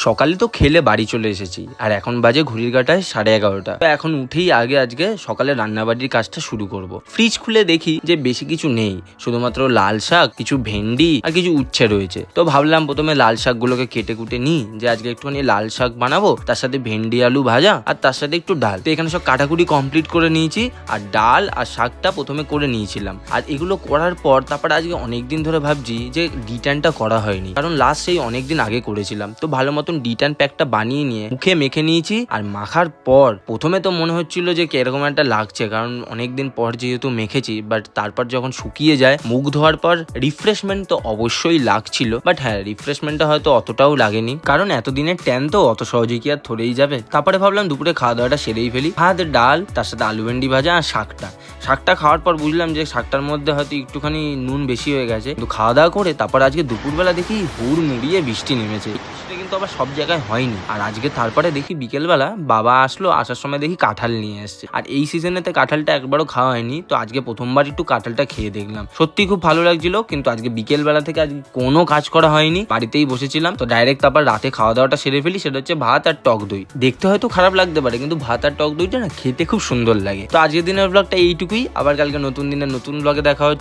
সকালে তো খেলে বাড়ি চলে এসেছি, আর এখন বাজে ঘড়ির কাঁটায় 11:30। তো এখন উঠেই আজকে সকালে রান্নাবাড়ির কাজটা শুরু করব। ফ্রিজ খুলে দেখি যে বেশি কিছু নেই, শুধুমাত্র লাল শাক, কিছু ভেন্ডি আর কিছু উচ্ছে রয়েছে। তো ভাবলাম প্রথমে লাল শাকগুলোকে কেটে কুটে নিই, যে আজকে একটুখানি লাল শাক বানাবো, তার সাথে ভেন্ডি আলু ভাজা আর তার সাথে একটু ডাল। তো এখানে সব কাটাকুটি কমপ্লিট করে নিয়েছি, আর ডাল আর শাকটা প্রথমে করে নিয়েছিলাম। আর এগুলো করার পর তারপরে আজকে অনেকদিন ধরে ভাবছি যে ডিটানটা করা হয়নি, কারণ লাস্ট সেই অনেকদিন আগে করেছিলাম। তো ভালো মতন ডিটান প্যাকটা বানিয়ে নিয়ে মুখে মেখে নিয়েছি। আর মাখার পর প্রথমে তো মনে হচ্ছিল যে কিরকম একটা লাগছে, কারণ অনেকদিন পর যেহেতু মেখেছি। বাট তারপর যখন শুকিয়ে যায়, মুখ ধোয়ার পর রিফ্রেশমেন্ট তো অবশ্যই লাগছিল। বাট হ্যাঁ, রিফ্রেশমেন্টটা হয়তো অতটাও লাগেনি, কারণ এতদিনের ট্যান তো অত সহজে কি আর ধরেই যাবে। তারপরে ভাবলাম দুপুরে খাওয়া দাওয়াটা সেরেই ফেলি। ভাত, ডাল, তার সাথে আলু ভেন্ডি ভাজা আর শাকটা খাওয়ার পর বুঝলাম যে শাকটার মধ্যে হয়তো একটুখানি নুন বেশি হয়ে গেছে। কিন্তু খাওয়া দাওয়া করে তারপর আজকে দুপুরবেলা দেখি হুড় মুড়িয়ে বৃষ্টি নেমেছে। বৃষ্টিটা কিন্তু আবার সব জায়গায় হয়নি। আর আজকে তারপরে দেখি বিকেলবেলা বাবা আসলো, আসার সময় দেখি কাঁঠাল নিয়ে এসছে। আর এই সিজনেতে কাঁঠালটা একবারও খাওয়া হয়নি, তো আজকে প্রথমবার একটু কাঁঠালটা খেয়ে দেখলাম। সত্যি খুব ভালো লাগছিল। কিন্তু আজকে বিকেলবেলা থেকে আজকে কোনো কাজ করা হয়নি, বাড়িতেই বসেছিলাম। তো ডাইরেক্ট তারপর রাতে খাওয়া দাওয়াটা সেরে ফেলি, সেটা হচ্ছে ভাত আর টক দই। দেখতে হয়তো খারাপ লাগতে পারে, কিন্তু ভাত আর টক দইটা না খেতে খুব সুন্দর লাগে। তো আজকের দিনের ব্লগটা এইটুকুই। আবার কালকে নতুন দিনের নতুন ব্লগে দেখা হচ্ছে।